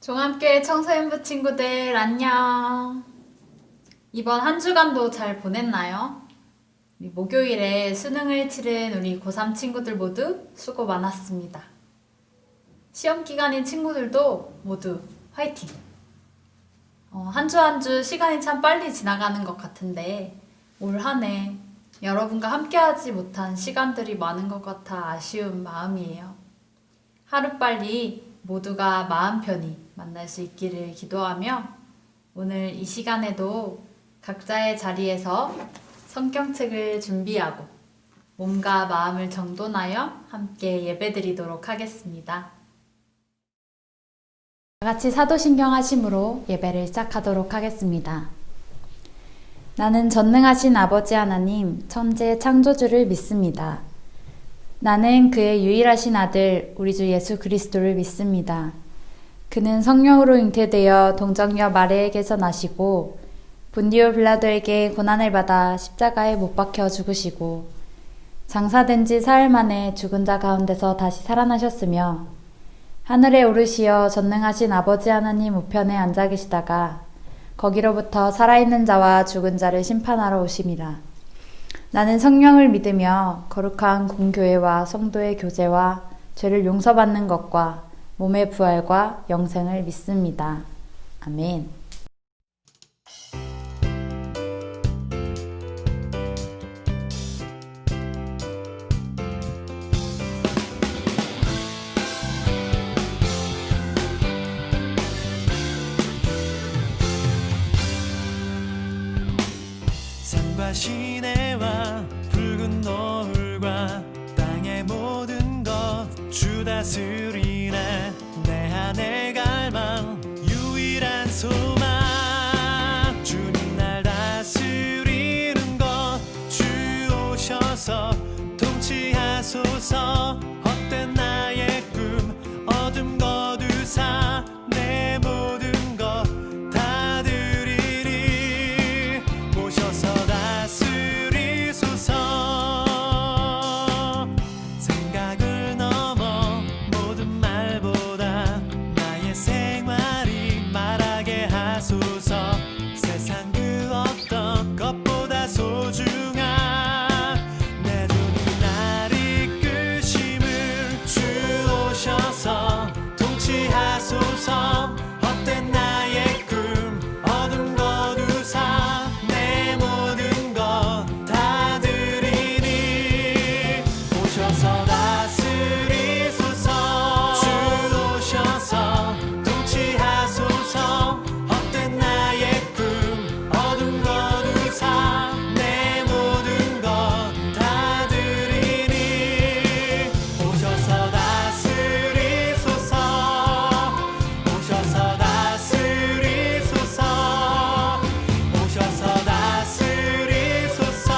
종합교회 청소년부 친구들 안녕. 이번 한 주간도 잘 보냈나요? 우리 목요일에 수능을 치른 우리 고3 친구들 모두 수고 많았습니다. 시험 기간인 친구들도 모두 화이팅! 한 주 한 주 시간이 참 빨리 지나가는 것 같은데 올 한 해 여러분과 함께하지 못한 시간들이 많은 것 같아 아쉬운 마음이에요. 하루빨리 모두가 마음 편히 만날 수 있기를 기도하며 오늘 이 시간에도 각자의 자리에서 성경책을 준비하고 몸과 마음을 정돈하여 함께 예배드리도록 하겠습니다. 다 같이 사도신경 하심으로 예배를 시작하도록 하겠습니다. 나는 전능하신 아버지 하나님, 천재 창조주를 믿습니다. 나는 그의 유일하신 아들, 우리 주 예수 그리스도를 믿습니다. 그는 성령으로 잉태되어 동정녀 마리아에게서 나시고 본디오 빌라도에게 고난을 받아 십자가에 못 박혀 죽으시고 장사된 지 사흘 만에 죽은 자 가운데서 다시 살아나셨으며 하늘에 오르시어 전능하신 아버지 하나님 우편에 앉아 계시다가 거기로부터 살아있는 자와 죽은 자를 심판하러 오심이라. 나는 성령을 믿으며 거룩한 공교회와 성도의 교제와 죄를 용서받는 것과 몸의 부활과 영생을 믿습니다. 아멘. 산과 시내와 붉은 노을과 땅의 모든 것 주 다스리네. 내 안의 갈망 유일한 소망 주님 날 다스리는 것 주 오셔서 통치하소서. 헛된 나의 꿈 어둠 거두사 내 모든 것 다 드리리. 오셔서 다스리소서. 생각을 넘어 모든 말보다 나의 생활이 말하게 하소서. 세상 그 어떤 것보다 소중한 내 주님 날 이끄심을 주 오셔서 통치하소서. 헛된 나의 꿈 어둠 거두사 내 모든 것 다 드리니. 오셔서 다스리소서. 주 오셔서 통치하소서. 헛된 나의 꿈 어둠 거두사 내 모든 것 다 드리니. 오셔서 다스리소서. 오셔서 다스리소서. 오셔서 다스리소서.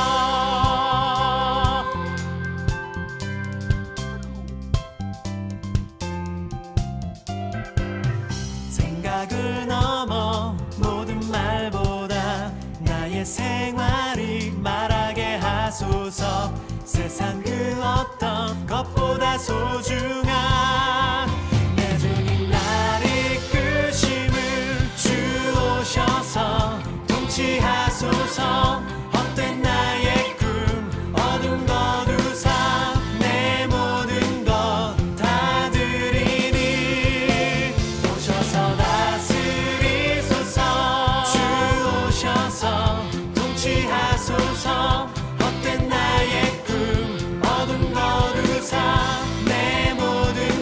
생각을 넘어 모든 말보다 나의 생활이 말하게 하소서. 세상 그 어떤 것보다 소중한 내 주님 날 이끄심을 주 오셔서 통치하소서. 헛된 나의 꿈 어둠 거두사 내 모든 것 다 드리니. 오셔서 다스리소서. 주 오셔서 통치하소서. 헛된 나의 꿈 어둠 거두사 내 모든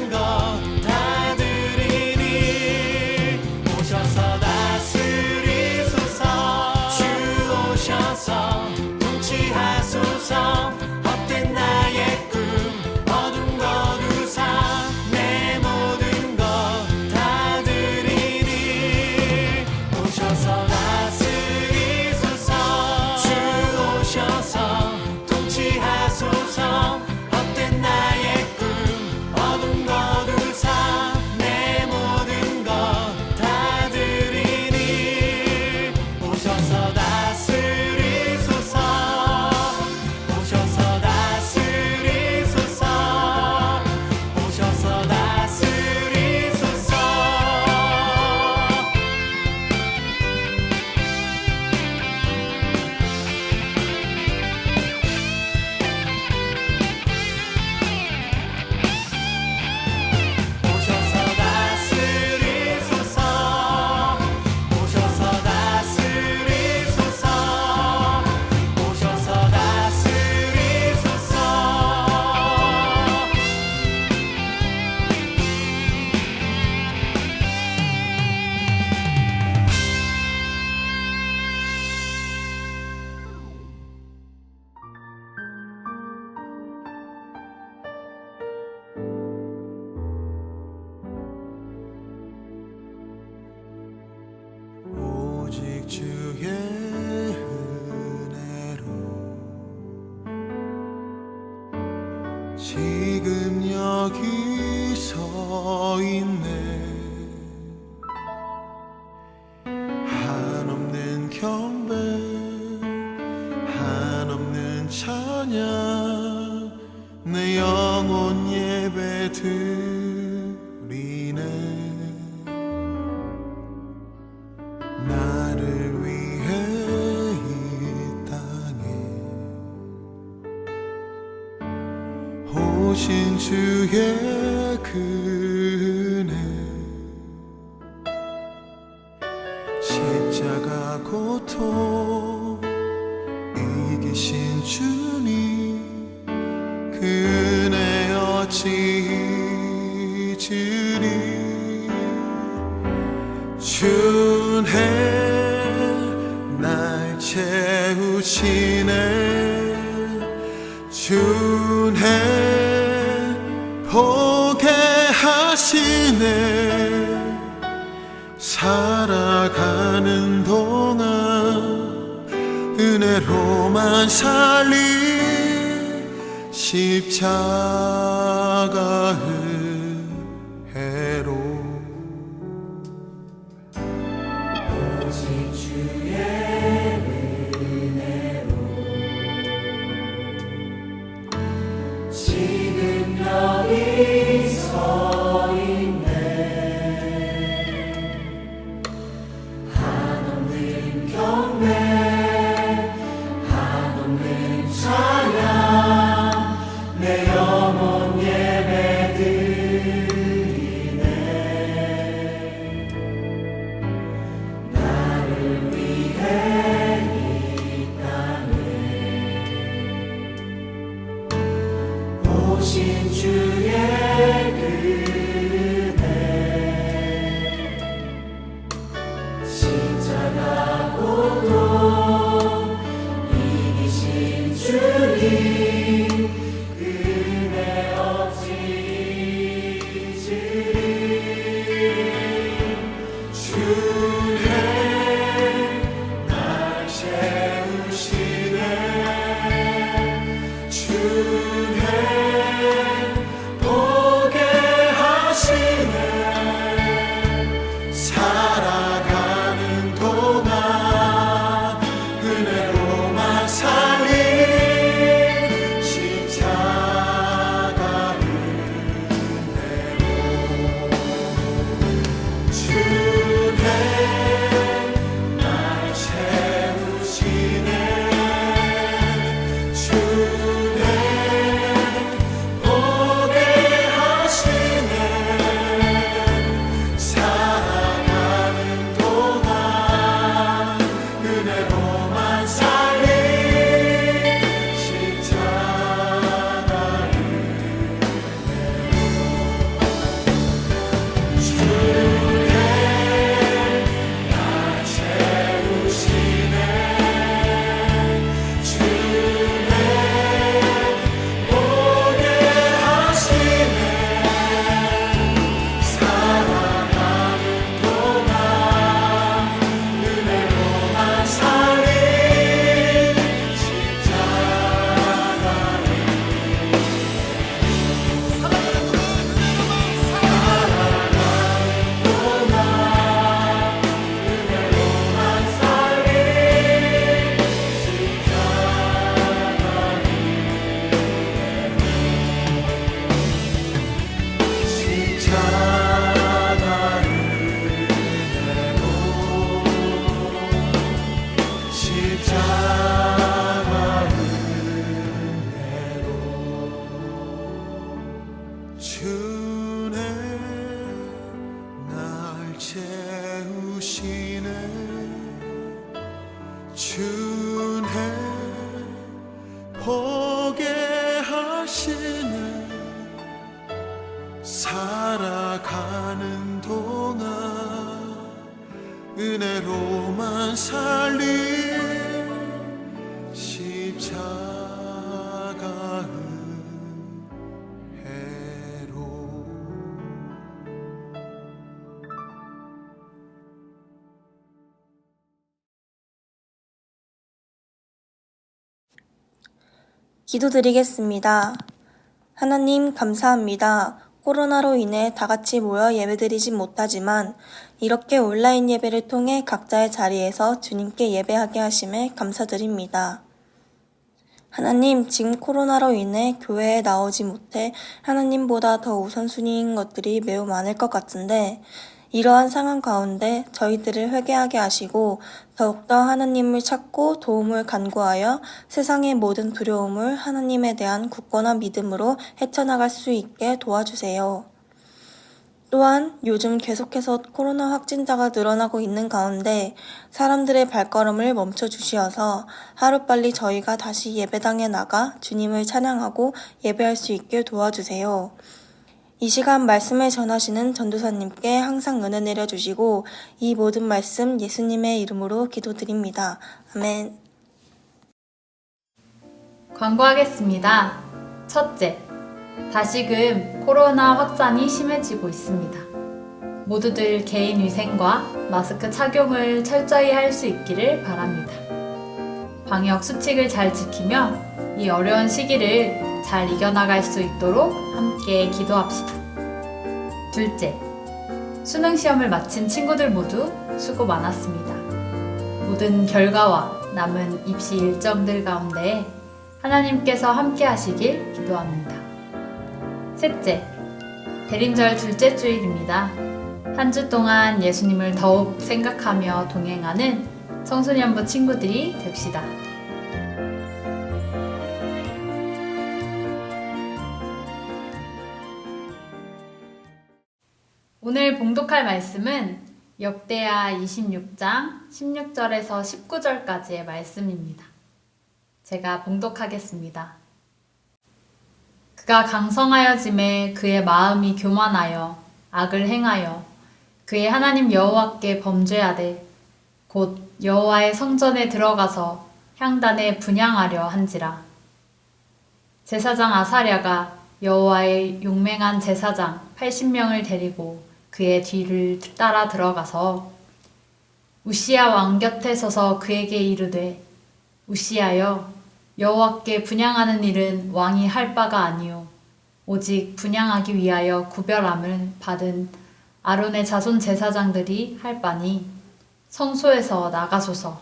지금 여기 서 있네. 한없는 경배, 한없는 찬양, 내 영혼 예배 드리네. 나를 위해 이 땅에 오신 주의 은혜, 십자가 고통 이기신 주님, 그 은혜 어찌 잊으리. 주네 날 채우시네. 주네 보게 하시네. 살아가는 동안 은혜로만 살리. 십자가 은혜로. 오직 주의 은혜로 지금 여기 서 있네. 한없는 경배, 한없는 찬양, 내 영혼 예배 드리네. 나를 위해 이 땅에 오신 주의 은혜, 십자가 고통 이기신 주님, 은혜 어찌 잊으리. 주네 날 채우시네. 주네 보게 하시네. 살아가는 동안 은혜로만 살리. 십자가 은혜로. 주네 날 채우시네. 주네 보게 하시네. 살아가는 동안 은혜로만 살리. 십자가 주네 날 채우시네. 주네 보게 하시네. 살아가는 동안 은혜로만 살리. 십자가 주네 날 채우시네. 주네 보게 하시네. 살아가는 동안 은혜로만 살리. 십자가 은혜로. 기도드리겠습니다. 하나님 감사합니다. 코로나로 인해 다 같이 모여 예배드리진 못하지만 이렇게 온라인 예배를 통해 각자의 자리에서 주님께 예배하게 하심에 감사드립니다. 하나님, 지금 코로나로 인해 교회에 나오지 못해 하나님보다 더 우선순위인 것들이 매우 많을 것 같은데 이러한 상황 가운데 저희들을 회개하게 하시고 더욱더 하나님을 찾고 도움을 간구하여 세상의 모든 두려움을 하나님에 대한 굳건한 믿음으로 헤쳐나갈 수 있게 도와주세요. 또한 요즘 계속해서 코로나 확진자가 늘어나고 있는 가운데 사람들의 발걸음을 멈춰주시어서 하루빨리 저희가 다시 예배당에 나가 주님을 찬양하고 예배할 수 있게 도와주세요. 이 시간 말씀을 전하시는 전도사님께 항상 은혜 내려주시고 이 모든 말씀 예수님의 이름으로 기도드립니다. 아멘. 광고하겠습니다. 첫째, 다시금 코로나 확산이 심해지고 있습니다. 모두들 개인 위생과 마스크 착용을 철저히 할 수 있기를 바랍니다. 방역 수칙을 잘 지키며 이 어려운 시기를 잘 이겨나갈 수 있도록 함께 기도합시다. 둘째, 수능 시험을 마친 친구들 모두 수고 많았습니다. 모든 결과와 남은 입시 일정들 가운데 하나님께서 함께 하시길 기도합니다. 셋째, 대림절 둘째 주일입니다. 한 주 동안 예수님을 더욱 생각하며 동행하는 청소년부 친구들이 됩시다. 오늘 봉독할 말씀은 역대하 26장 16절에서 19절까지의 말씀입니다. 제가 봉독하겠습니다. 그가 강성하여짐에 그의 마음이 교만하여 악을 행하여 그의 하나님 여호와께 범죄하되 곧 여호와의 성전에 들어가서 향단에 분향하려 한지라. 제사장 아사랴가 여호와의 용맹한 제사장 80명을 데리고 그의 뒤를 따라 들어가서 우시야 왕 곁에 서서 그에게 이르되 우시야여, 여호와께 분향하는 일은 왕이 할 바가 아니요 오직 분향하기 위하여 구별함을 받은 아론의 자손 제사장들이 할 바니 성소에서 나가소서.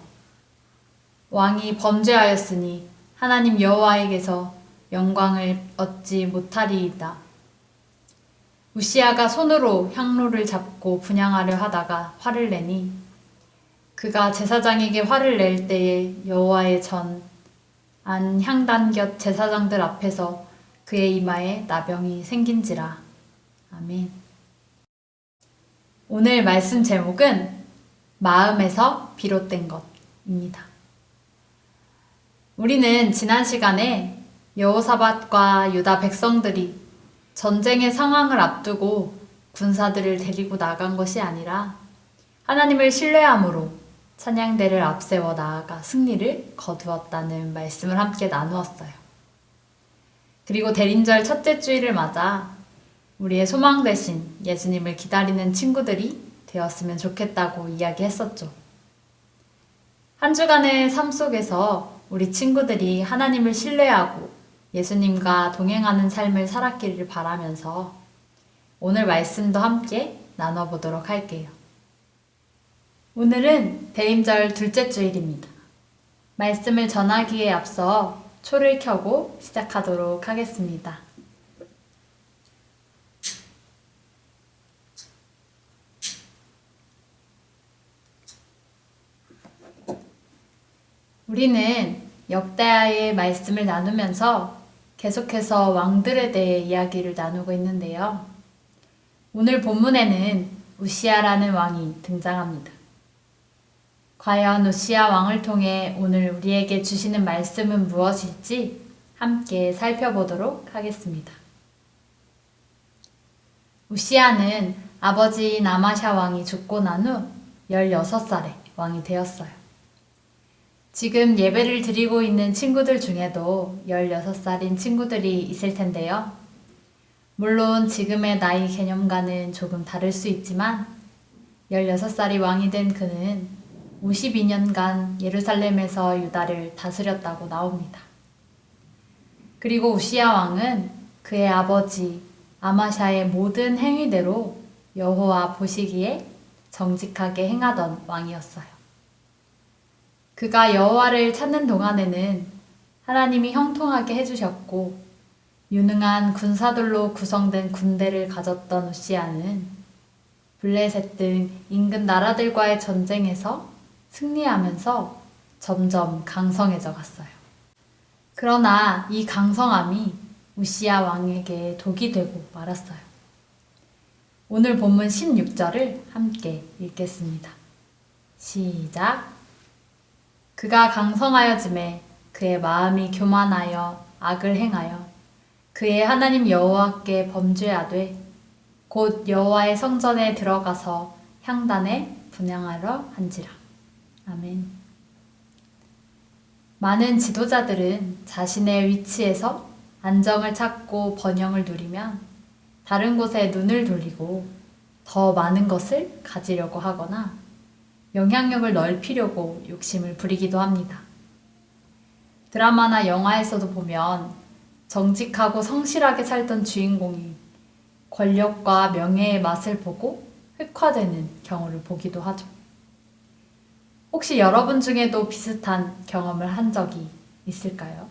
왕이 범죄하였으니 하나님 여호와에게서 영광을 얻지 못하리이다. 우시야가 손으로 향로를 잡고 분향하려 하다가 화를 내니 그가 제사장에게 화를 낼 때에 여호와의 전 안 향단 곁 제사장들 앞에서 그의 이마에 나병이 생긴지라. 아멘. 오늘 말씀 제목은 마음에서 비롯된 것입니다. 우리는 지난 시간에 여호사밧과 유다 백성들이 전쟁의 상황을 앞두고 군사들을 데리고 나간 것이 아니라 하나님을 신뢰함으로 찬양대를 앞세워 나아가 승리를 거두었다는 말씀을 함께 나누었어요. 그리고 대림절 첫째 주일을 맞아 우리의 소망 대신 예수님을 기다리는 친구들이 되었으면 좋겠다고 이야기했었죠. 한 주간의 삶 속에서 우리 친구들이 하나님을 신뢰하고 예수님과 동행하는 삶을 살았기를 바라면서 오늘 말씀도 함께 나눠보도록 할게요. 오늘은 대림절 둘째 주일입니다. 말씀을 전하기에 앞서 초를 켜고 시작하도록 하겠습니다. 우리는 역대하의 말씀을 나누면서 계속해서 왕들에 대해 이야기를 나누고 있는데요. 오늘 본문에는 우시야라는 왕이 등장합니다. 과연 우시야 왕을 통해 오늘 우리에게 주시는 말씀은 무엇일지 함께 살펴보도록 하겠습니다. 우시야는 아버지인 아마샤 왕이 죽고 난 후 16살에 왕이 되었어요. 지금 예배를 드리고 있는 친구들 중에도 16살인 친구들이 있을 텐데요. 물론 지금의 나이 개념과는 조금 다를 수 있지만 16살이 왕이 된 그는 52년간 예루살렘에서 유다를 다스렸다고 나옵니다. 그리고 우시야 왕은 그의 아버지 아마샤의 모든 행위대로 여호와 보시기에 정직하게 행하던 왕이었어요. 그가 여호와를 찾는 동안에는 하나님이 형통하게 해주셨고 유능한 군사들로 구성된 군대를 가졌던 우시아는 블레셋 등 인근 나라들과의 전쟁에서 승리하면서 점점 강성해져 갔어요. 그러나 이 강성함이 우시아 왕에게 독이 되고 말았어요. 오늘 본문 16절을 함께 읽겠습니다. 시작. 그가 강성하여짐에 그의 마음이 교만하여 악을 행하여 그의 하나님 여호와께 범죄하되 곧 여호와의 성전에 들어가서 향단에 분향하려 한지라. 아멘. 많은 지도자들은 자신의 위치에서 안정을 찾고 번영을 누리면 다른 곳에 눈을 돌리고 더 많은 것을 가지려고 하거나 영향력을 넓히려고 욕심을 부리기도 합니다. 드라마나 영화에서도 보면 정직하고 성실하게 살던 주인공이 권력과 명예의 맛을 보고 흑화되는 경우를 보기도 하죠. 혹시 여러분 중에도 비슷한 경험을 한 적이 있을까요?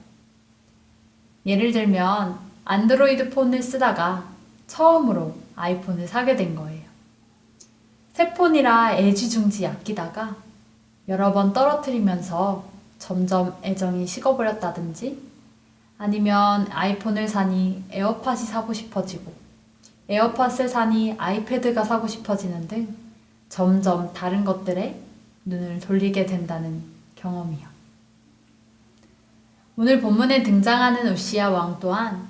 예를 들면 안드로이드 폰을 쓰다가 처음으로 아이폰을 사게 된 거예요. 새 폰이라 애지중지 아끼다가 여러 번 떨어뜨리면서 점점 애정이 식어버렸다든지 아니면 아이폰을 사니 에어팟이 사고 싶어지고 에어팟을 사니 아이패드가 사고 싶어지는 등 점점 다른 것들에 눈을 돌리게 된다는 경험이요. 오늘 본문에 등장하는 우시아 왕 또한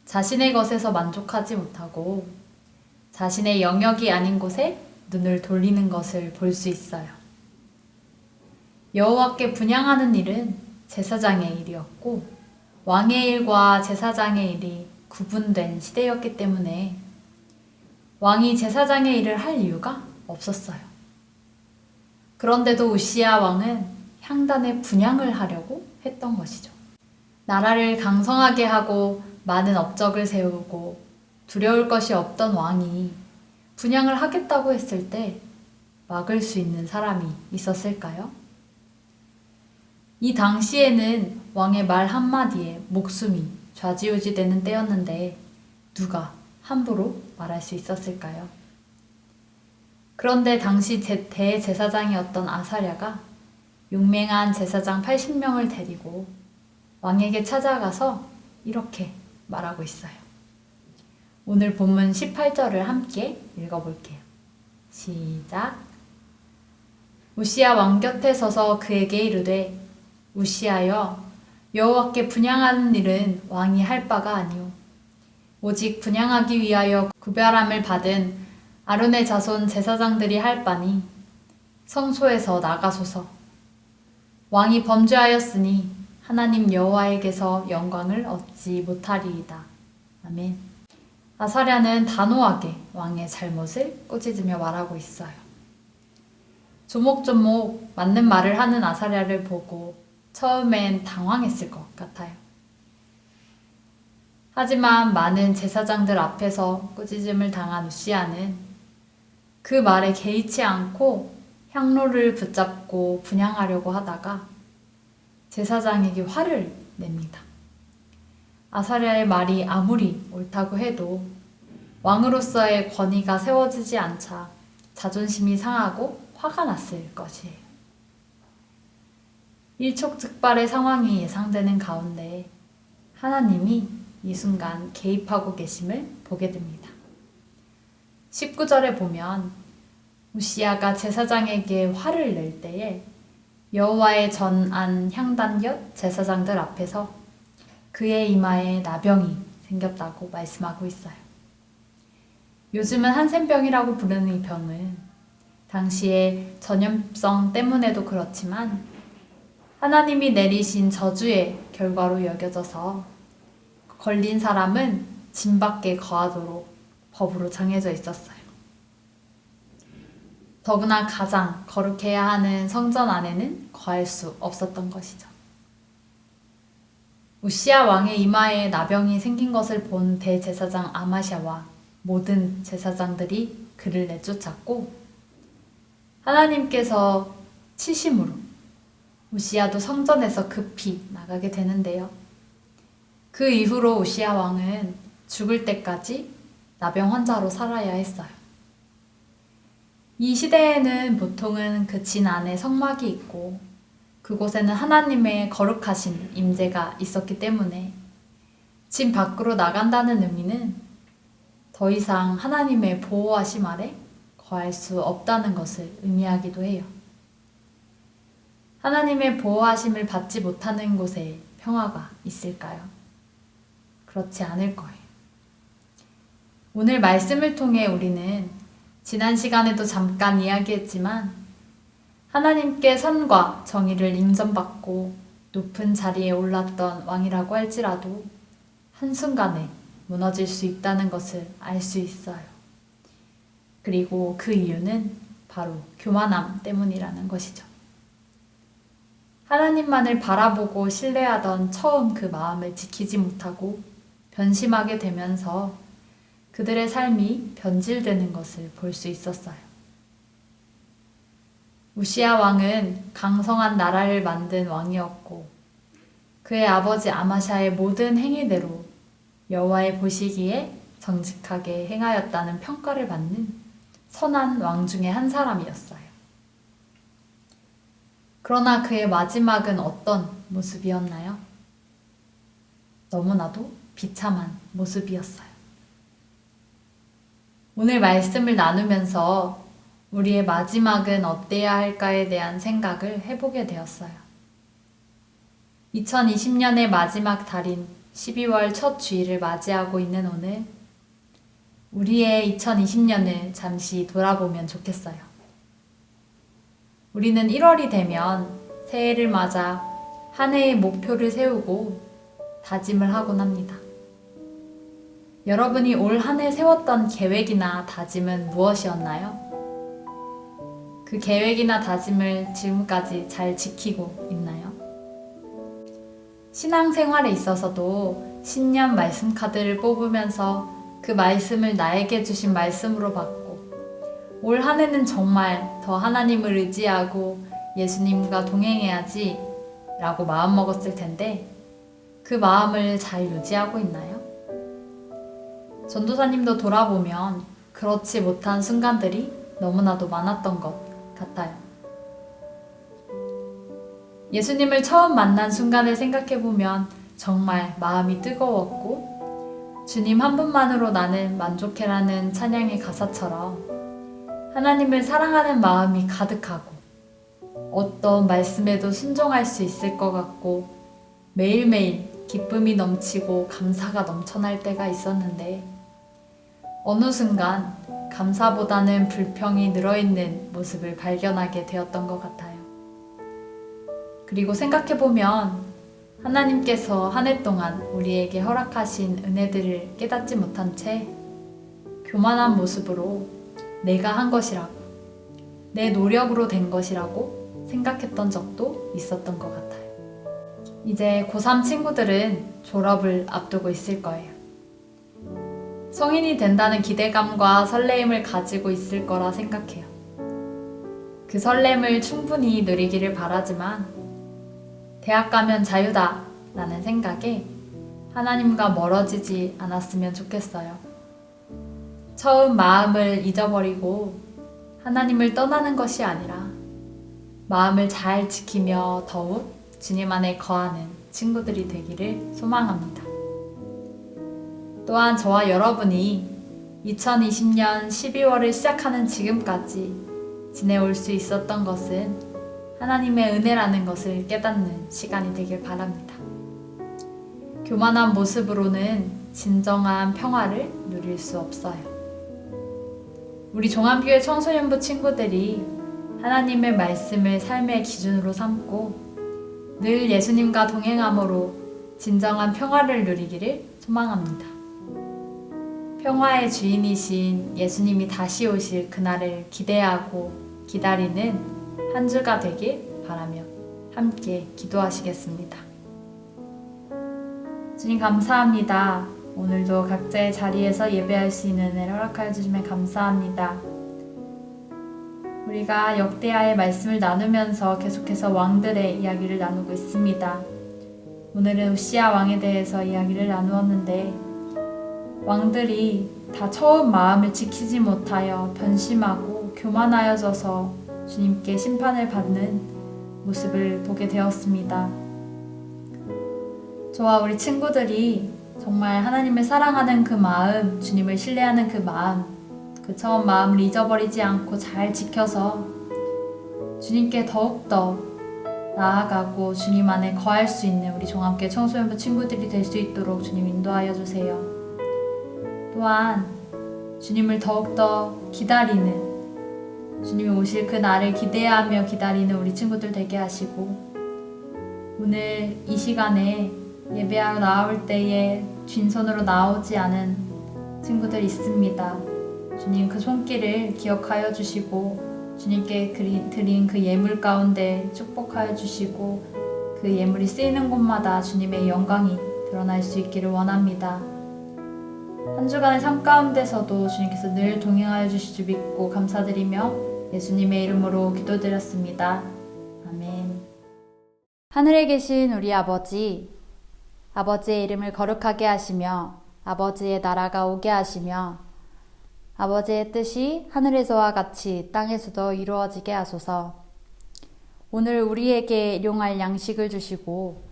자신의 것에서 만족하지 못하고 자신의 영역이 아닌 곳에 눈을 돌리는 것을 볼 수 있어요. 여호와께 분향하는 일은 제사장의 일이었고 왕의 일과 제사장의 일이 구분된 시대였기 때문에 왕이 제사장의 일을 할 이유가 없었어요. 그런데도 우시아 왕은 향단에 분향을 하려고 했던 것이죠. 나라를 강성하게 하고 많은 업적을 세우고 두려울 것이 없던 왕이 분향을 하겠다고 했을 때 막을 수 있는 사람이 있었을까요? 이 당시에는 왕의 말 한마디에 목숨이 좌지우지되는 때였는데 누가 함부로 말할 수 있었을까요? 그런데 당시 대제사장이었던 아사랴가 용맹한 제사장 80명을 데리고 왕에게 찾아가서 이렇게 말하고 있어요. 오늘 본문 18절을 함께 읽어볼게요. 시작. 우시아 왕 곁에 서서 그에게 이르되 우시아여 여호와께 분향하는 일은 왕이 할 바가 아니오 오직 분향하기 위하여 구별함을 받은 아론의 자손 제사장들이 할 바니 성소에서 나가소서. 왕이 범죄하였으니 하나님 여호와에게서 영광을 얻지 못하리이다. 아멘. 아사랴는 단호하게 왕의 잘못을 꾸짖으며 말하고 있어요. 조목조목 맞는 말을 하는 아사랴를 보고 처음엔 당황했을 것 같아요. 하지만 많은 제사장들 앞에서 꾸짖음을 당한 우시아는 그 말에 개의치 않고 향로를 붙잡고 분향하려고 하다가 제사장에게 화를 냅니다. 아사랴의 말이 아무리 옳다고 해도 왕으로서의 권위가 세워지지 않자 자존심이 상하고 화가 났을 것이에요. 일촉즉발의 상황이 예상되는 가운데 하나님이 이 순간 개입하고 계심을 보게 됩니다. 19절에 보면 우시아가 제사장에게 화를 낼 때에 여호와의 전안 향단 곁 제사장들 앞에서 그의 이마에 나병이 생겼다고 말씀하고 있어요. 요즘은 한센병이라고 부르는 이 병은 당시의 전염성 때문에도 그렇지만 하나님이 내리신 저주의 결과로 여겨져서 걸린 사람은 진 밖에 거하도록 법으로 정해져 있었어요. 더구나 가장 거룩해야 하는 성전 안에는 거할 수 없었던 것이죠. 우시야 왕의 이마에 나병이 생긴 것을 본 대제사장 아마샤와 모든 제사장들이 그를 내쫓았고 하나님께서 치심으로 우시야도 성전에서 급히 나가게 되는데요. 그 이후로 우시야 왕은 죽을 때까지 나병 환자로 살아야 했어요. 이 시대에는 보통은 그 진 안에 성막이 있고 그곳에는 하나님의 거룩하신 임재가 있었기 때문에 진 밖으로 나간다는 의미는 더 이상 하나님의 보호하심 아래 거할 수 없다는 것을 의미하기도 해요. 하나님의 보호하심을 받지 못하는 곳에 평화가 있을까요? 그렇지 않을 거예요. 오늘 말씀을 통해 우리는 지난 시간에도 잠깐 이야기했지만 하나님께 선과 정의를 인정받고 높은 자리에 올랐던 왕이라고 할지라도 한순간에 무너질 수 있다는 것을 알 수 있어요. 그리고 그 이유는 바로 교만함 때문이라는 것이죠. 하나님만을 바라보고 신뢰하던 처음 그 마음을 지키지 못하고 변심하게 되면서 그들의 삶이 변질되는 것을 볼 수 있었어요. 우시야 왕은 강성한 나라를 만든 왕이었고 그의 아버지 아마샤의 모든 행위대로 여호와의 보시기에 정직하게 행하였다는 평가를 받는 선한 왕 중에 한 사람이었어요. 그러나 그의 마지막은 어떤 모습이었나요? 너무나도 비참한 모습이었어요. 오늘 말씀을 나누면서 우리의 마지막은 어때야 할까에 대한 생각을 해보게 되었어요. 2020년의 마지막 달인 12월 첫 주일을 맞이하고 있는 오늘, 우리의 2020년을 잠시 돌아보면 좋겠어요. 우리는 1월이 되면 새해를 맞아 한 해의 목표를 세우고 다짐을 하곤 합니다. 여러분이 올 한 해 세웠던 계획이나 다짐은 무엇이었나요? 그 계획이나 다짐을 지금까지 잘 지키고 있나요? 신앙생활에 있어서도 신년 말씀 카드를 뽑으면서 그 말씀을 나에게 주신 말씀으로 받고 올 한 해는 정말 더 하나님을 의지하고 예수님과 동행해야지 라고 마음먹었을 텐데 그 마음을 잘 유지하고 있나요? 전도사님도 돌아보면 그렇지 못한 순간들이 너무나도 많았던 것 같아요. 예수님을 처음 만난 순간을 생각해보면 정말 마음이 뜨거웠고 주님 한 분만으로 나는 만족해라는 찬양의 가사처럼 하나님을 사랑하는 마음이 가득하고 어떤 말씀에도 순종할 수 있을 것 같고 매일매일 기쁨이 넘치고 감사가 넘쳐날 때가 있었는데 어느 순간 감사보다는 불평이 늘어있는 모습을 발견하게 되었던 것 같아요. 그리고 생각해보면 하나님께서 한 해 동안 우리에게 허락하신 은혜들을 깨닫지 못한 채 교만한 모습으로 내가 한 것이라고, 내 노력으로 된 것이라고 생각했던 적도 있었던 것 같아요. 이제 고3 친구들은 졸업을 앞두고 있을 거예요. 성인이 된다는 기대감과 설레임을 가지고 있을 거라 생각해요. 그 설렘을 충분히 누리기를 바라지만 대학 가면 자유다 라는 생각에 하나님과 멀어지지 않았으면 좋겠어요. 처음 마음을 잊어버리고 하나님을 떠나는 것이 아니라 마음을 잘 지키며 더욱 주님 안에 거하는 친구들이 되기를 소망합니다. 또한 저와 여러분이 2020년 12월을 시작하는 지금까지 지내올 수 있었던 것은 하나님의 은혜라는 것을 깨닫는 시간이 되길 바랍니다. 교만한 모습으로는 진정한 평화를 누릴 수 없어요. 우리 종합교회 청소년부 친구들이 하나님의 말씀을 삶의 기준으로 삼고 늘 예수님과 동행함으로 진정한 평화를 누리기를 소망합니다. 평화의 주인이신 예수님이 다시 오실 그날을 기대하고 기다리는 한 주가 되길 바라며 함께 기도하시겠습니다. 주님 감사합니다. 오늘도 각자의 자리에서 예배할 수 있는 은혜를 허락하여 주시면 감사합니다. 우리가 역대하의 말씀을 나누면서 계속해서 왕들의 이야기를 나누고 있습니다. 오늘은 우시야 왕에 대해서 이야기를 나누었는데 왕들이 다 처음 마음을 지키지 못하여 변심하고 교만하여져서 주님께 심판을 받는 모습을 보게 되었습니다. 저와 우리 친구들이 정말 하나님을 사랑하는 그 마음, 주님을 신뢰하는 그 마음, 그 처음 마음을 잊어버리지 않고 잘 지켜서 주님께 더욱더 나아가고 주님 안에 거할 수 있는 우리 종합계 청소년부 친구들이 될 수 있도록 주님 인도하여 주세요. 또한 주님을 더욱더 기다리는, 주님이 오실 그 날을 기대하며 기다리는 우리 친구들 되게 하시고, 오늘 이 시간에 예배하러 나올 때에 빈손으로 나오지 않은 친구들 있습니다. 주님 그 손길을 기억하여 주시고 주님께 드린 그 예물 가운데 축복하여 주시고 그 예물이 쓰이는 곳마다 주님의 영광이 드러날 수 있기를 원합니다. 한 주간의 삶 가운데서도 주님께서 늘 동행하여 주실 줄 믿고 감사드리며 예수님의 이름으로 기도드렸습니다. 아멘. 하늘에 계신 우리 아버지, 아버지의 이름을 거룩하게 하시며 아버지의 나라가 오게 하시며 아버지의 뜻이 하늘에서와 같이 땅에서도 이루어지게 하소서. 오늘 우리에게 일용할 양식을 주시고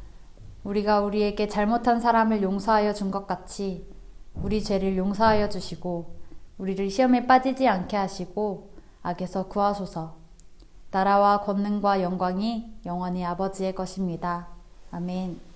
우리가 우리에게 잘못한 사람을 용서하여 준 것 같이 우리 죄를 용서하여 주시고 우리를 시험에 빠지지 않게 하시고 악에서 구하소서. 나라와 권능과 영광이 영원히 아버지의 것입니다. 아멘.